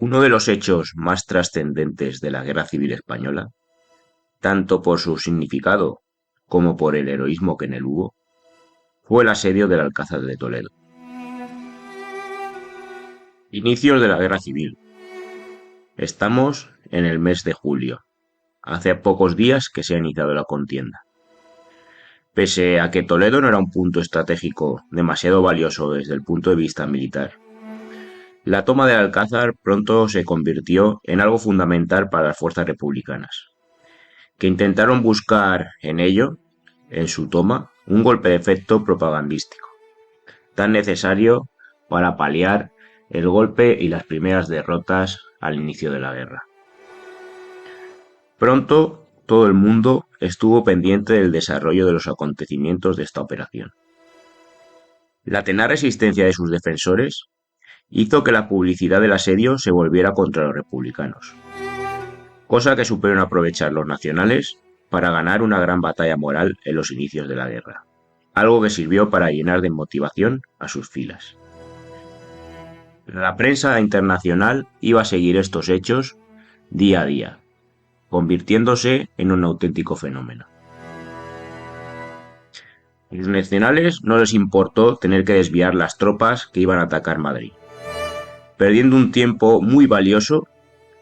Uno de los hechos más trascendentes de la Guerra Civil Española, tanto por su significado como por el heroísmo que en él hubo, fue el asedio del Alcázar de Toledo. Inicios de la Guerra Civil. Estamos en el mes de julio. Hace pocos días que se ha iniciado la contienda. Pese a que Toledo no era un punto estratégico demasiado valioso desde el punto de vista militar, la toma del Alcázar pronto se convirtió en algo fundamental para las fuerzas republicanas, que intentaron buscar en su toma, un golpe de efecto propagandístico, tan necesario para paliar el golpe y las primeras derrotas al inicio de la guerra. Pronto todo el mundo estuvo pendiente del desarrollo de los acontecimientos de esta operación. La tenaz resistencia de sus defensores hizo que la publicidad del asedio se volviera contra los republicanos, cosa que supieron aprovechar los nacionales para ganar una gran batalla moral en los inicios de la guerra, algo que sirvió para llenar de motivación a sus filas. La prensa internacional iba a seguir estos hechos día a día, convirtiéndose en un auténtico fenómeno. A los nacionales no les importó tener que desviar las tropas que iban a atacar Madrid, perdiendo un tiempo muy valioso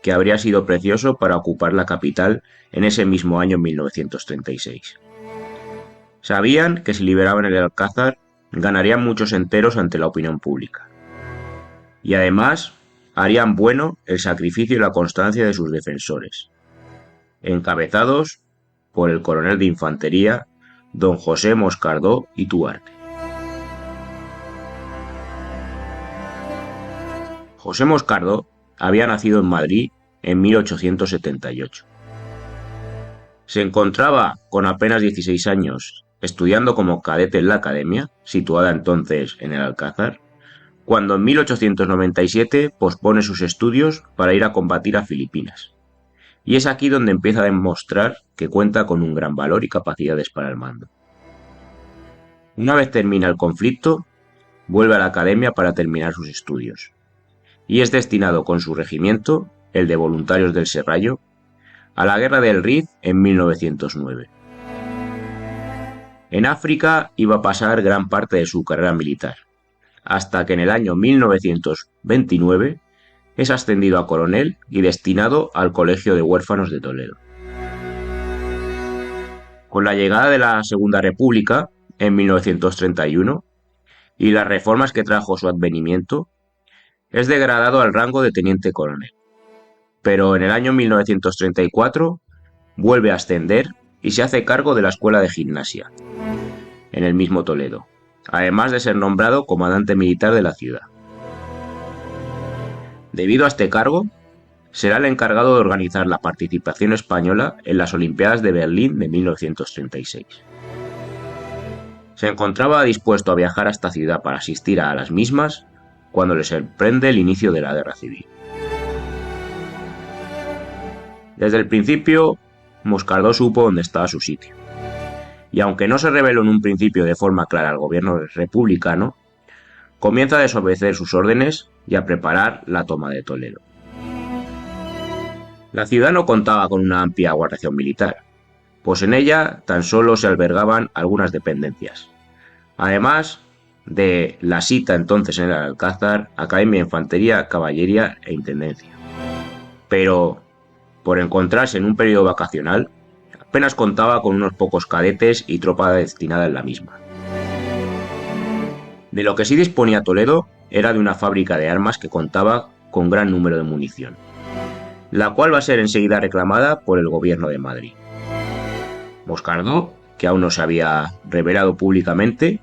que habría sido precioso para ocupar la capital en ese mismo año 1936. Sabían que si liberaban el Alcázar ganarían muchos enteros ante la opinión pública. Y además harían bueno el sacrificio y la constancia de sus defensores, encabezados por el coronel de infantería don José Moscardó y Tuarte. José Moscardó había nacido en Madrid en 1878. Se encontraba con apenas 16 años estudiando como cadete en la academia, situada entonces en el Alcázar, cuando en 1897 pospone sus estudios para ir a combatir a Filipinas. Y es aquí donde empieza a demostrar que cuenta con un gran valor y capacidades para el mando. Una vez termina el conflicto, vuelve a la academia para terminar sus estudios, y es destinado con su regimiento, el de Voluntarios del Serrallo, a la Guerra del Rif en 1909. En África iba a pasar gran parte de su carrera militar, hasta que en el año 1929 es ascendido a coronel y destinado al Colegio de Huérfanos de Toledo. Con la llegada de la Segunda República, en 1931, y las reformas que trajo su advenimiento, es degradado al rango de teniente coronel. Pero en el año 1934 vuelve a ascender y se hace cargo de la Escuela de Gimnasia, en el mismo Toledo, además de ser nombrado comandante militar de la ciudad. Debido a este cargo, será el encargado de organizar la participación española en las Olimpiadas de Berlín de 1936. Se encontraba dispuesto a viajar a esta ciudad para asistir a las mismas cuando le sorprende el inicio de la Guerra Civil. Desde el principio, Moscardó supo dónde estaba su sitio, y aunque no se reveló en un principio de forma clara al gobierno republicano, comienza a desobedecer sus órdenes y a preparar la toma de Toledo. La ciudad no contaba con una amplia guarnición militar, pues en ella tan solo se albergaban algunas dependencias, además de la sita entonces en el Alcázar, Academia de Infantería, Caballería e Intendencia. Pero, por encontrarse en un periodo vacacional, apenas contaba con unos pocos cadetes y tropa destinada en la misma. De lo que sí disponía Toledo era de una fábrica de armas que contaba con gran número de munición, la cual va a ser enseguida reclamada por el gobierno de Madrid. Moscardó, que aún no se había revelado públicamente,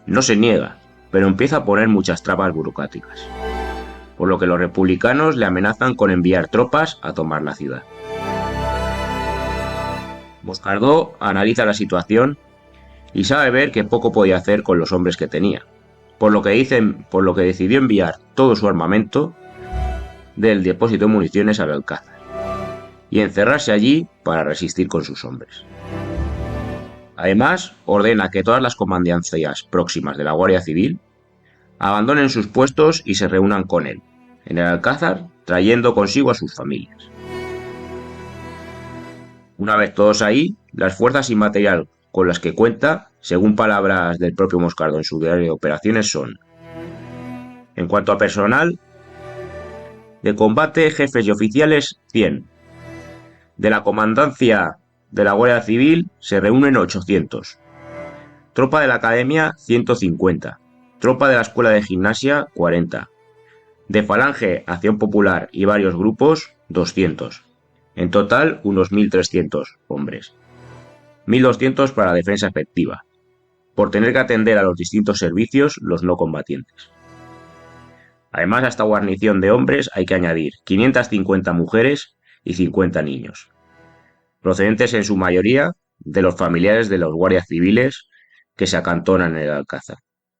no se niega, pero empieza a poner muchas trabas burocráticas, por lo que los republicanos le amenazan con enviar tropas a tomar la ciudad. Moscardó analiza la situación y sabe ver que poco podía hacer con los hombres que tenía, por lo que decidió enviar todo su armamento del depósito de municiones al Alcázar y encerrarse allí para resistir con sus hombres. Además, ordena que todas las comandancias próximas de la Guardia Civil abandonen sus puestos y se reúnan con él, en el Alcázar, trayendo consigo a sus familias. Una vez todos ahí, las fuerzas y material con las que cuenta, según palabras del propio Moscardo en su diario de operaciones, son: en cuanto a personal de combate, jefes y oficiales, 100. De la comandancia de la Guardia Civil se reúnen 800. Tropa de la Academia, 150. Tropa de la Escuela de Gimnasia, 40. De Falange, Acción Popular y varios grupos, 200. En total, unos 1.300 hombres. 1.200 para la defensa efectiva, por tener que atender a los distintos servicios los no combatientes. Además, a esta guarnición de hombres hay que añadir 550 mujeres y 50 niños, procedentes en su mayoría de los familiares de los guardias civiles que se acantonan en el Alcázar,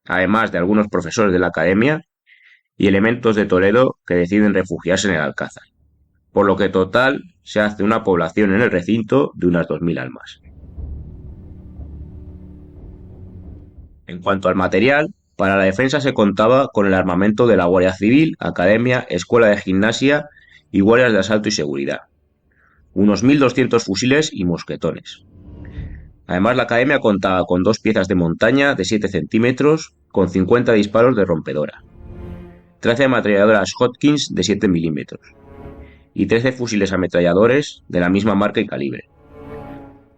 además de algunos profesores de la Academia y elementos de Toledo que deciden refugiarse en el Alcázar, por lo que total se hace una población en el recinto de unas 2.000 almas. En cuanto al material, para la defensa se contaba con el armamento de la Guardia Civil, Academia, Escuela de Gimnasia y guardias de asalto y seguridad, unos 1.200 fusiles y mosquetones. Además, la Academia contaba con 2 piezas de montaña de 7 centímetros con 50 disparos de rompedora, 13 ametralladoras Hopkins de 7 milímetros y 13 fusiles ametralladores de la misma marca y calibre.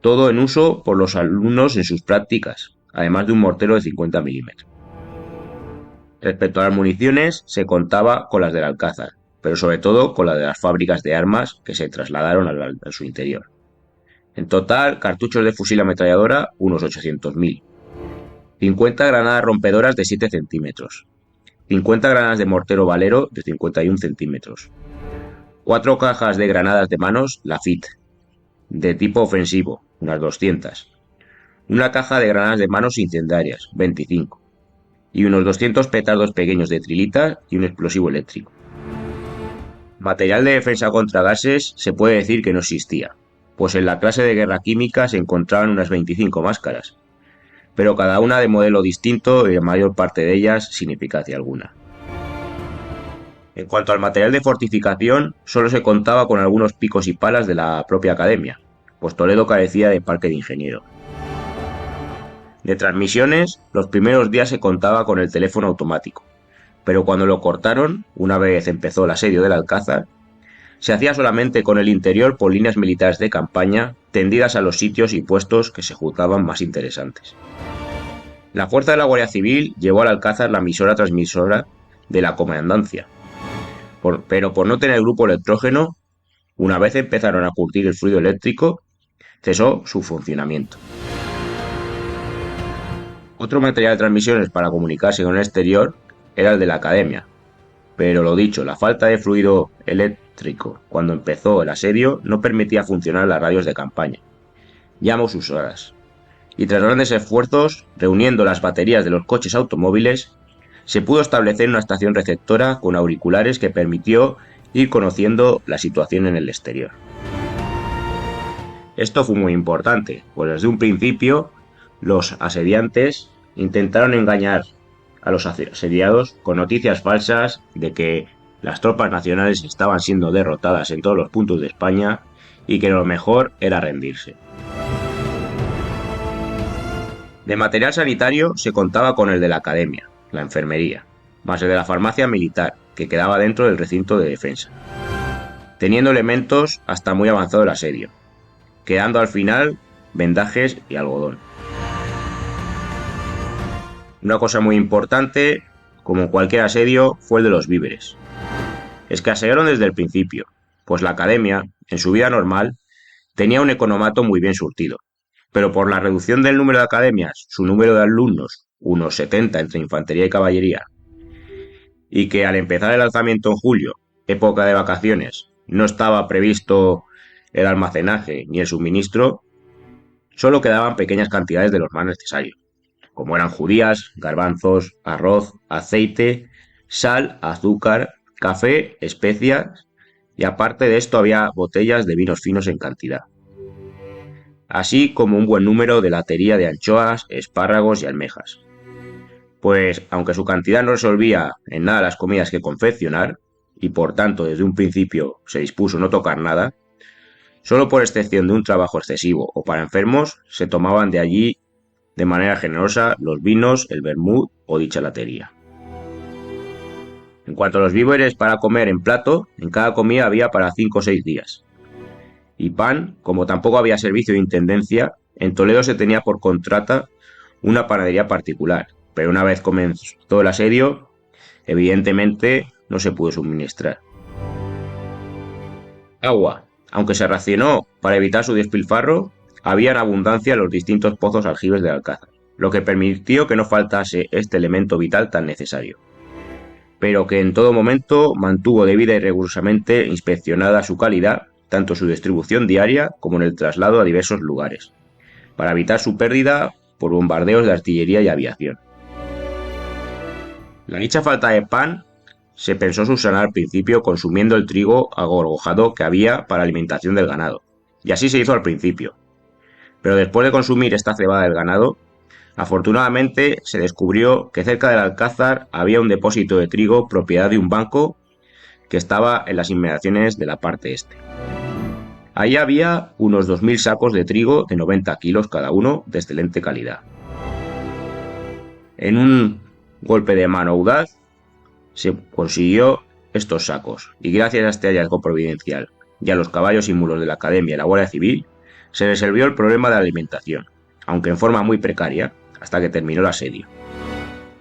Todo en uso por los alumnos en sus prácticas, además de un mortero de 50 milímetros. Respecto a las municiones, se contaba con las del Alcázar, pero sobre todo con las de las fábricas de armas que se trasladaron a su interior. En total, cartuchos de fusil ametralladora, unos 800.000. 50 granadas rompedoras de 7 centímetros. 50 granadas de mortero Valero de 51 centímetros. 4 cajas de granadas de manos Lafitte, de tipo ofensivo, unas 200. Una caja de granadas de manos incendiarias, 25. Y unos 200 petardos pequeños de trilita y un explosivo eléctrico. Material de defensa contra gases se puede decir que no existía, pues en la clase de guerra química se encontraban unas 25 máscaras, pero cada una de modelo distinto y la mayor parte de ellas sin eficacia alguna. En cuanto al material de fortificación, solo se contaba con algunos picos y palas de la propia Academia, pues Toledo carecía de parque de ingeniero. De transmisiones, los primeros días se contaba con el teléfono automático, pero cuando lo cortaron, una vez empezó el asedio del Alcázar, se hacía solamente con el interior por líneas militares de campaña tendidas a los sitios y puestos que se juzgaban más interesantes. La fuerza de la Guardia Civil llevó al Alcázar la emisora transmisora de la comandancia, pero por no tener grupo electrógeno, una vez empezaron a curtir el fluido eléctrico, cesó su funcionamiento. Otro material de transmisiones para comunicarse con el exterior era el de la Academia, pero lo dicho, la falta de fluido eléctrico cuando empezó el asedio no permitía funcionar las radios de campaña, ya más usadas, y tras grandes esfuerzos, reuniendo las baterías de los coches automóviles, se pudo establecer una estación receptora con auriculares que permitió ir conociendo la situación en el exterior. Esto fue muy importante, pues desde un principio los asediantes intentaron engañar a los asediados con noticias falsas de que las tropas nacionales estaban siendo derrotadas en todos los puntos de España y que lo mejor era rendirse. De material sanitario se contaba con el de la Academia, la enfermería, más el de la farmacia militar, que quedaba dentro del recinto de defensa, teniendo elementos hasta muy avanzado el asedio, quedando al final vendajes y algodón. Una cosa muy importante, como en cualquier asedio, fue el de los víveres. Escasearon desde el principio, pues la Academia, en su vida normal, tenía un economato muy bien surtido, pero por la reducción del número de academias, su número de alumnos, unos 70 entre infantería y caballería, y que al empezar el alzamiento en julio, época de vacaciones, no estaba previsto el almacenaje ni el suministro, solo quedaban pequeñas cantidades de los más necesarios, como eran judías, garbanzos, arroz, aceite, sal, azúcar, café, especias, y aparte de esto había botellas de vinos finos en cantidad, así como un buen número de latería de anchoas, espárragos y almejas. Pues, aunque su cantidad no resolvía en nada las comidas que confeccionar, y por tanto desde un principio se dispuso no tocar nada, solo por excepción de un trabajo excesivo o para enfermos, se tomaban de allí de manera generosa los vinos, el vermut o dicha latería. En cuanto a los víveres para comer en plato, en cada comida había para 5 o 6 días. Y pan, como tampoco había servicio de intendencia, en Toledo se tenía por contrata una panadería particular, pero una vez comenzó el asedio, evidentemente no se pudo suministrar. Agua. Aunque se racionó para evitar su despilfarro, había en abundancia en los distintos pozos aljibes del Alcázar, lo que permitió que no faltase este elemento vital tan necesario, pero que en todo momento mantuvo debida y rigurosamente inspeccionada su calidad, tanto su distribución diaria como en el traslado a diversos lugares, para evitar su pérdida por bombardeos de artillería y aviación. La dicha falta de pan se pensó subsanar al principio consumiendo el trigo agorgojado que había para alimentación del ganado, y así se hizo al principio. Pero después de consumir esta cebada del ganado, afortunadamente se descubrió que cerca del Alcázar había un depósito de trigo propiedad de un banco que estaba en las inmediaciones de la parte este. Allí había unos 2000 sacos de trigo de 90 kilos cada uno de excelente calidad. En un golpe de mano audaz se consiguió estos sacos y gracias a este hallazgo providencial y a los caballos y mulos de la Academia y la Guardia Civil se resolvió el problema de la alimentación, aunque en forma muy precaria, hasta que terminó el asedio,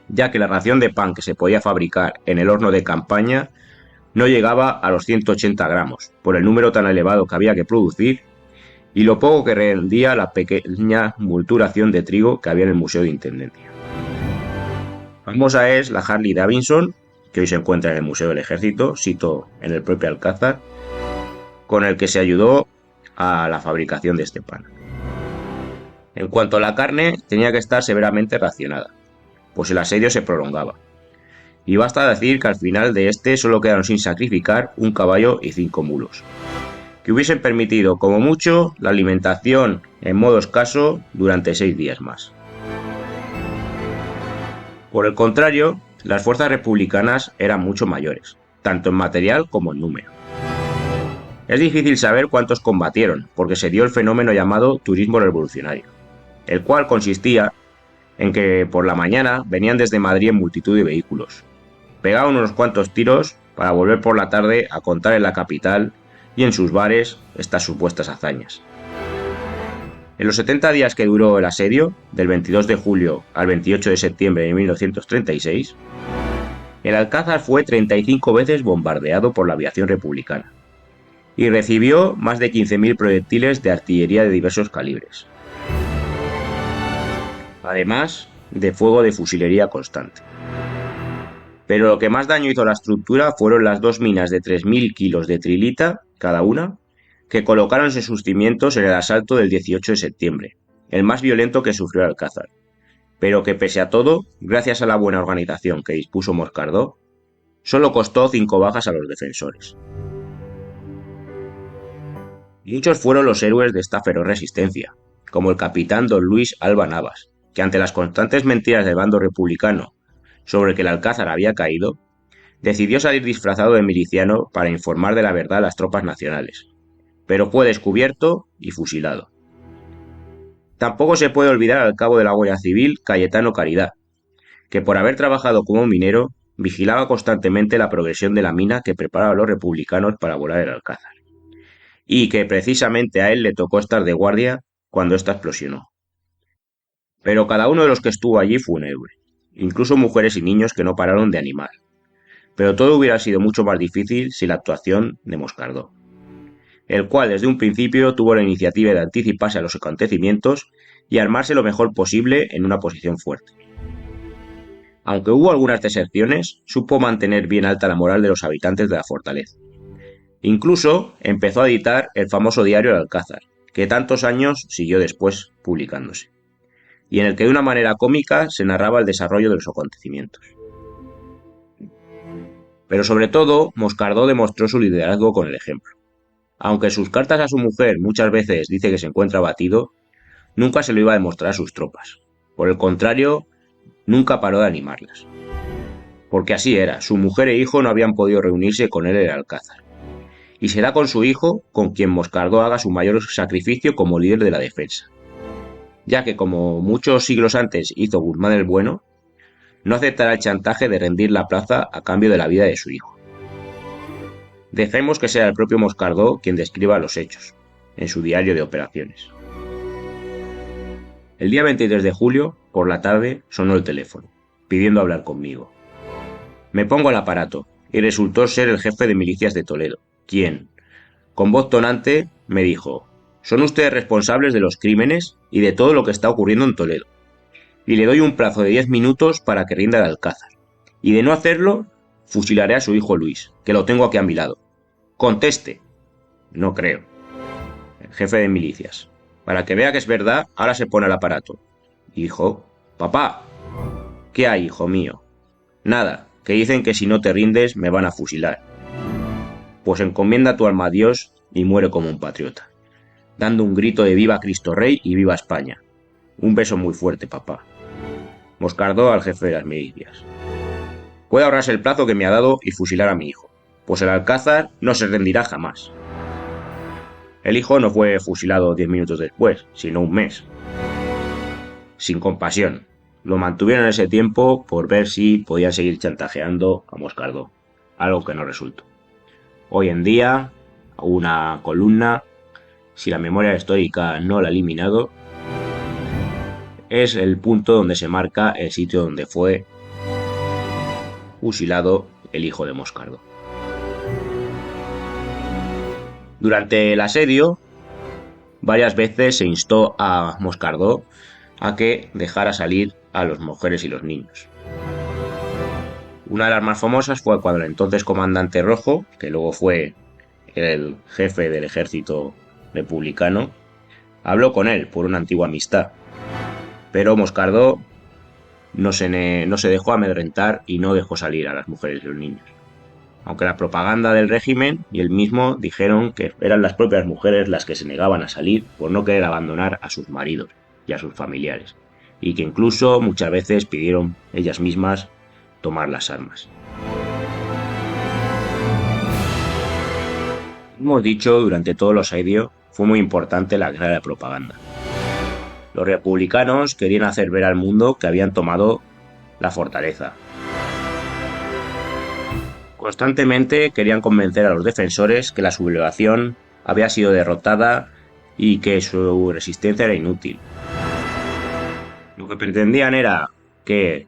ya que la ración de pan que se podía fabricar en el horno de campaña no llegaba a los 180 gramos, por el número tan elevado que había que producir y lo poco que rendía la pequeña multuración de trigo que había en el Museo de Intendencia. Famosa es la Harley Davidson, que hoy se encuentra en el Museo del Ejército, sito en el propio Alcázar, con el que se ayudó a la fabricación de este pan. En cuanto a la carne, tenía que estar severamente racionada, pues el asedio se prolongaba. Y basta decir que al final de este solo quedaron sin sacrificar un caballo y 5 mulos, que hubiesen permitido como mucho la alimentación en modo escaso durante 6 días más. Por el contrario, las fuerzas republicanas eran mucho mayores, tanto en material como en número. Es difícil saber cuántos combatieron, porque se dio el fenómeno llamado turismo revolucionario, el cual consistía en que por la mañana venían desde Madrid en multitud de vehículos, pegaban unos cuantos tiros para volver por la tarde a contar en la capital y en sus bares estas supuestas hazañas. En los 70 días que duró el asedio, del 22 de julio al 28 de septiembre de 1936, el Alcázar fue 35 veces bombardeado por la aviación republicana y recibió más de 15.000 proyectiles de artillería de diversos calibres, además de fuego de fusilería constante. Pero lo que más daño hizo a la estructura fueron las 2 minas de 3.000 kilos de trilita cada una, que colocaron en sus cimientos en el asalto del 18 de septiembre, el más violento que sufrió el Alcázar, pero que pese a todo, gracias a la buena organización que dispuso Moscardó, solo costó 5 bajas a los defensores. Muchos fueron los héroes de esta feroz resistencia, como el capitán don Luis Alba Navas, que ante las constantes mentiras del bando republicano sobre que el Alcázar había caído, decidió salir disfrazado de miliciano para informar de la verdad a las tropas nacionales, pero fue descubierto y fusilado. Tampoco se puede olvidar al cabo de la Guardia Civil Cayetano Caridad, que por haber trabajado como minero vigilaba constantemente la progresión de la mina que preparaban los republicanos para volar el Alcázar, y que precisamente a él le tocó estar de guardia cuando ésta explosionó. Pero cada uno de los que estuvo allí fue un héroe, incluso mujeres y niños que no pararon de animar. Pero todo hubiera sido mucho más difícil sin la actuación de Moscardó, el cual desde un principio tuvo la iniciativa de anticiparse a los acontecimientos y armarse lo mejor posible en una posición fuerte. Aunque hubo algunas deserciones, supo mantener bien alta la moral de los habitantes de la fortaleza. Incluso empezó a editar el famoso diario El Alcázar, que tantos años siguió después publicándose, y en el que de una manera cómica se narraba el desarrollo de los acontecimientos. Pero sobre todo, Moscardó demostró su liderazgo con el ejemplo. Aunque en sus cartas a su mujer muchas veces dice que se encuentra abatido, nunca se lo iba a demostrar a sus tropas. Por el contrario, nunca paró de animarlas. porque así era, su mujer e hijo no habían podido reunirse con él en el Alcázar. Y será con su hijo con quien Moscardó haga su mayor sacrificio como líder de la defensa, ya que como muchos siglos antes hizo Guzmán el Bueno, no aceptará el chantaje de rendir la plaza a cambio de la vida de su hijo. Dejemos que sea el propio Moscardó quien describa los hechos, en su diario de operaciones. El día 23 de julio, por la tarde, sonó el teléfono, pidiendo hablar conmigo. Me pongo al aparato, y resultó ser el jefe de milicias de Toledo, quien, con voz tonante, me dijo: «Son ustedes responsables de los crímenes y de todo lo que está ocurriendo en Toledo, y le doy un plazo de 10 minutos para que rinda el Alcázar, y de no hacerlo, fusilaré a su hijo Luis, que lo tengo aquí a mi lado. Conteste». No creo. El jefe de milicias: «Para que vea que es verdad, ahora se pone al aparato». «Hijo, papá». «¿Qué hay, hijo mío?» «Nada, que dicen que si no te rindes me van a fusilar». «Pues encomienda tu alma a Dios y muere como un patriota», dando un grito de «Viva Cristo Rey y viva España». Un beso muy fuerte, papá. Moscardó al jefe de las milicias: «Puede ahorrarse el plazo que me ha dado y fusilar a mi hijo, pues el Alcázar no se rendirá jamás». El hijo no fue fusilado 10 minutos después, sino un mes. Sin compasión, lo mantuvieron ese tiempo por ver si podían seguir chantajeando a Moscardó, algo que no resultó. Hoy en día, una columna, si la memoria histórica no la ha eliminado, es el punto donde se marca el sitio donde fue fusilado el hijo de Moscardó. Durante el asedio, varias veces se instó a Moscardó a que dejara salir a las mujeres y los niños. Una de las más famosas fue cuando el entonces comandante Rojo, que luego fue el jefe del ejército republicano, habló con él por una antigua amistad. Pero Moscardó no se dejó amedrentar y no dejó salir a las mujeres y los niños. Aunque la propaganda del régimen y él mismo dijeron que eran las propias mujeres las que se negaban a salir por no querer abandonar a sus maridos y a sus familiares, y que incluso muchas veces pidieron ellas mismas tomar las armas. Como hemos dicho, durante todo el asedio fue muy importante la guerra de propaganda. Los republicanos querían hacer ver al mundo que habían tomado la fortaleza. Constantemente querían convencer a los defensores que la sublevación había sido derrotada y que su resistencia era inútil. Lo que pretendían era que,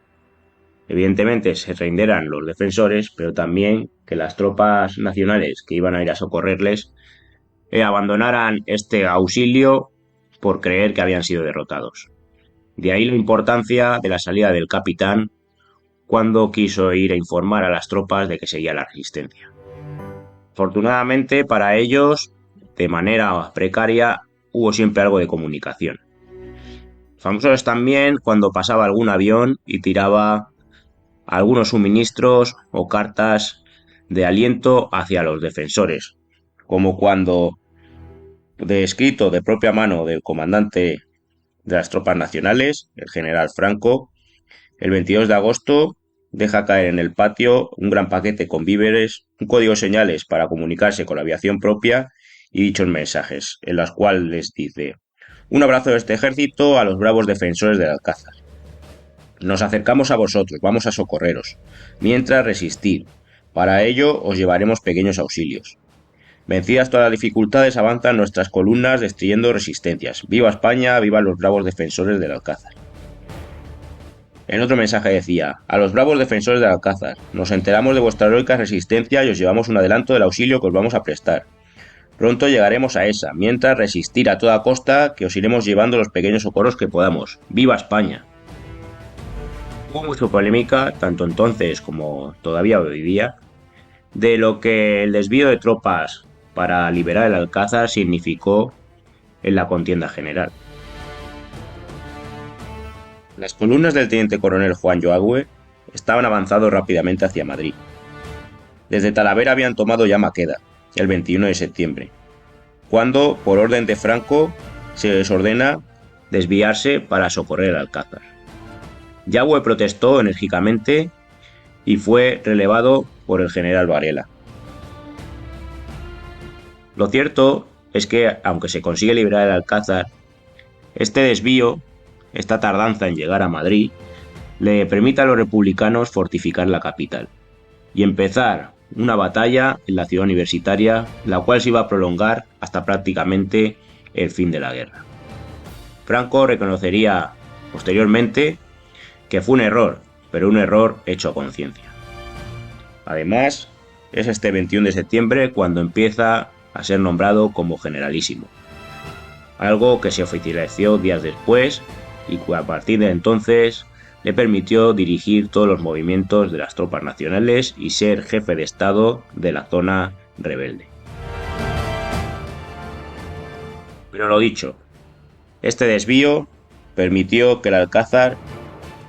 evidentemente, se rindieran los defensores, pero también que las tropas nacionales que iban a ir a socorrerles abandonaran este auxilio por creer que habían sido derrotados. De ahí la importancia de la salida del capitán cuando quiso ir a informar a las tropas de que seguía la resistencia. Afortunadamente para ellos, de manera precaria, hubo siempre algo de comunicación. Famoso es también cuando pasaba algún avión y tiraba algunos suministros o cartas de aliento hacia los defensores, como cuando, de escrito de propia mano del comandante de las tropas nacionales, el general Franco, el 22 de agosto deja caer en el patio un gran paquete con víveres, un código de señales para comunicarse con la aviación propia y dichos mensajes, en los cuales les dice: «Un abrazo de este ejército a los bravos defensores del Alcázar. Nos acercamos a vosotros, vamos a socorreros. Mientras resistir. Para ello os llevaremos pequeños auxilios. Vencidas todas las dificultades, avanzan nuestras columnas destruyendo resistencias. ¡Viva España! ¡Viva los bravos defensores del Alcázar!». En otro mensaje decía: «A los bravos defensores del Alcázar, nos enteramos de vuestra heroica resistencia y os llevamos un adelanto del auxilio que os vamos a prestar. Pronto llegaremos a esa, mientras resistir a toda costa, que os iremos llevando los pequeños socorros que podamos. ¡Viva España!». Hubo mucha polémica, tanto entonces como todavía hoy día, de lo que el desvío de tropas para liberar el Alcázar significó en la contienda general. Las columnas del teniente coronel Juan Yoagüe estaban avanzando rápidamente hacia Madrid. Desde Talavera habían tomado ya Maqueda, el 21 de septiembre, cuando, por orden de Franco, se les ordena desviarse para socorrer el Alcázar. Yoagüe protestó enérgicamente y fue relevado por el general Varela. Lo cierto es que, aunque se consigue liberar el Alcázar, este desvío, esta tardanza en llegar a Madrid, le permite a los republicanos fortificar la capital y empezar una batalla en la ciudad universitaria, la cual se iba a prolongar hasta prácticamente el fin de la guerra. Franco reconocería posteriormente que fue un error, pero un error hecho a conciencia. Además, es este 21 de septiembre cuando empieza a ser nombrado como generalísimo, algo que se oficializó días después y que a partir de entonces le permitió dirigir todos los movimientos de las tropas nacionales y ser jefe de Estado de la zona rebelde. Pero lo dicho, este desvío permitió que el Alcázar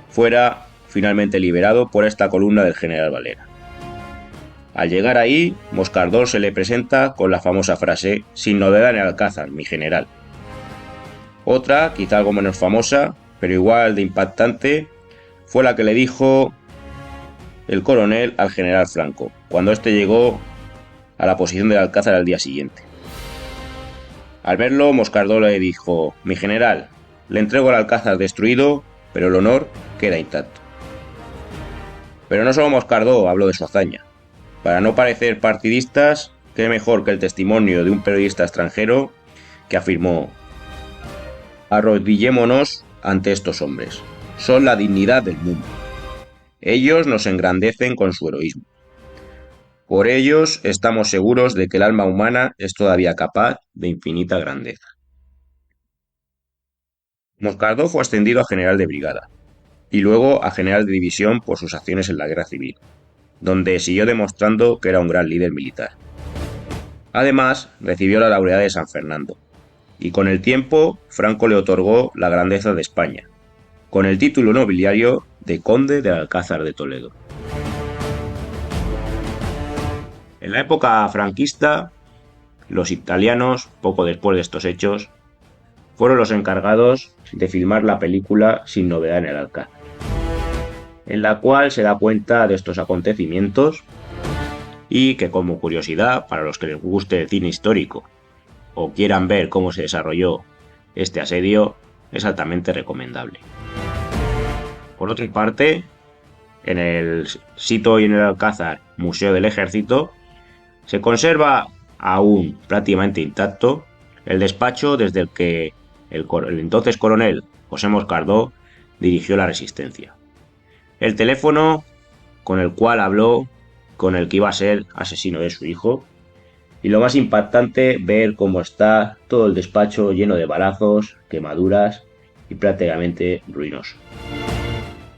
fuera finalmente liberado por esta columna del general Valera. Al llegar ahí, Moscardó se le presenta con la famosa frase: "Sin novedad en el Alcázar, mi general". Otra, quizá algo menos famosa, pero igual de impactante, fue la que le dijo el coronel al general Franco, cuando éste llegó a la posición del Alcázar al día siguiente. Al verlo, Moscardó le dijo: "Mi general, le entrego el Alcázar destruido, pero el honor queda intacto". Pero no solo Moscardó habló de su hazaña. Para no parecer partidistas, qué mejor que el testimonio de un periodista extranjero que afirmó: "Arrodillémonos ante estos hombres. Son la dignidad del mundo. Ellos nos engrandecen con su heroísmo. Por ellos estamos seguros de que el alma humana es todavía capaz de infinita grandeza". Moscardó fue ascendido a general de brigada y luego a general de división por sus acciones en la guerra civil, donde siguió demostrando que era un gran líder militar. Además, recibió la laureada de San Fernando, y con el tiempo Franco le otorgó la grandeza de España, con el título nobiliario de Conde del Alcázar de Toledo. En la época franquista, los italianos, poco después de estos hechos, fueron los encargados de filmar la película Sin novedad en el Alcázar, en la cual se da cuenta de estos acontecimientos y que, como curiosidad, para los que les guste el cine histórico o quieran ver cómo se desarrolló este asedio, es altamente recomendable. Por otra parte, en el sito y en el Alcázar Museo del Ejército se conserva aún prácticamente intacto el despacho desde el que el entonces coronel José Moscardó dirigió la resistencia. El teléfono con el cual habló con el que iba a ser asesino de su hijo, y lo más impactante, ver cómo está todo el despacho lleno de balazos, quemaduras y prácticamente ruinoso.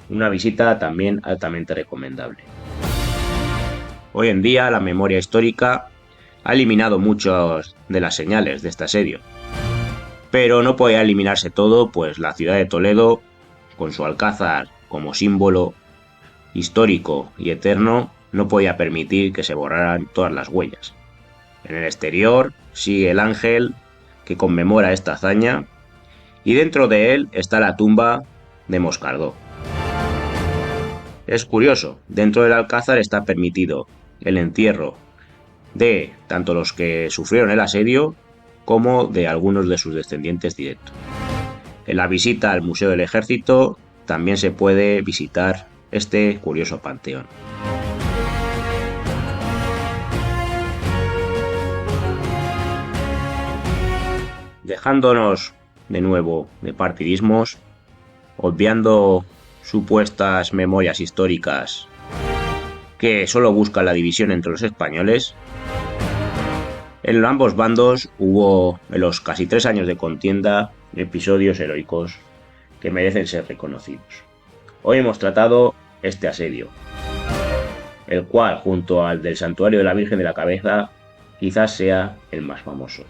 Una visita también altamente recomendable. Hoy en día la memoria histórica ha eliminado muchas de las señales de este asedio, pero no podía eliminarse todo, pues la ciudad de Toledo, con su Alcázar como símbolo histórico y eterno, no podía permitir que se borraran todas las huellas. En el exterior sigue el ángel que conmemora esta hazaña y dentro de él está la tumba de Moscardó. Es curioso, dentro del Alcázar está permitido el entierro de tanto los que sufrieron el asedio como de algunos de sus descendientes directos. En la visita al Museo del Ejército también se puede visitar este curioso panteón. Dejándonos de nuevo de partidismos, obviando supuestas memorias históricas que solo buscan la división entre los españoles, en ambos bandos hubo, en los casi 3 años de contienda, episodios heroicos que merecen ser reconocidos. Hoy hemos tratado este asedio, el cual, junto al del Santuario de la Virgen de la Cabeza, quizás sea el más famoso.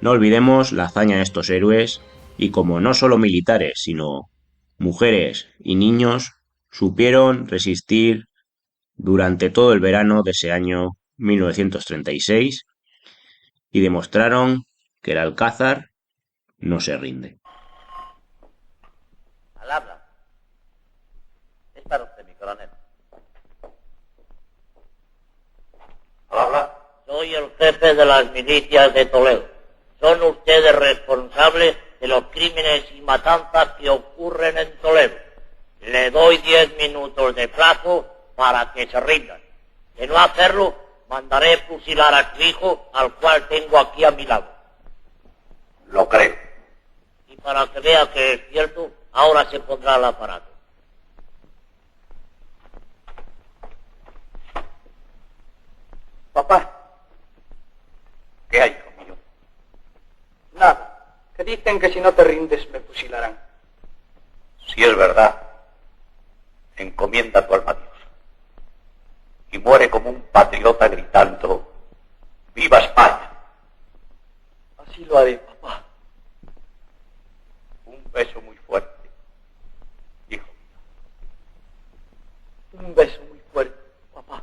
No olvidemos la hazaña de estos héroes y como no solo militares, sino mujeres y niños supieron resistir durante todo el verano de ese año 1936 y demostraron que el Alcázar no se rinde. Al habla. Es para usted. Cartanet. Habla. Soy el jefe de las milicias de Toledo. Son ustedes responsables de los crímenes y matanzas que ocurren en Toledo. Le doy 10 minutos de plazo para que se rindan. De no hacerlo, mandaré fusilar a su hijo, al cual tengo aquí a mi lado. Lo creo. Y para que vea que es cierto, ahora se pondrá el aparato. Papá. ¿Qué hay, hijo mío? Nada. Que dicen que si no te rindes me fusilarán. Si es verdad, encomienda tu alma a Dios. Y muere como un patriota gritando: ¡Viva España! Así lo haré, papá. Un beso muy fuerte, hijo mío. Un beso muy fuerte, papá.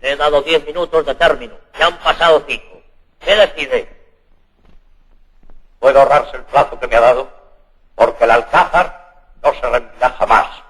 Le he dado 10 minutos de término. Ya han pasado 5. ¿Qué decide? Puede ahorrarse el plazo que me ha dado, porque el Alcázar no se rendirá jamás.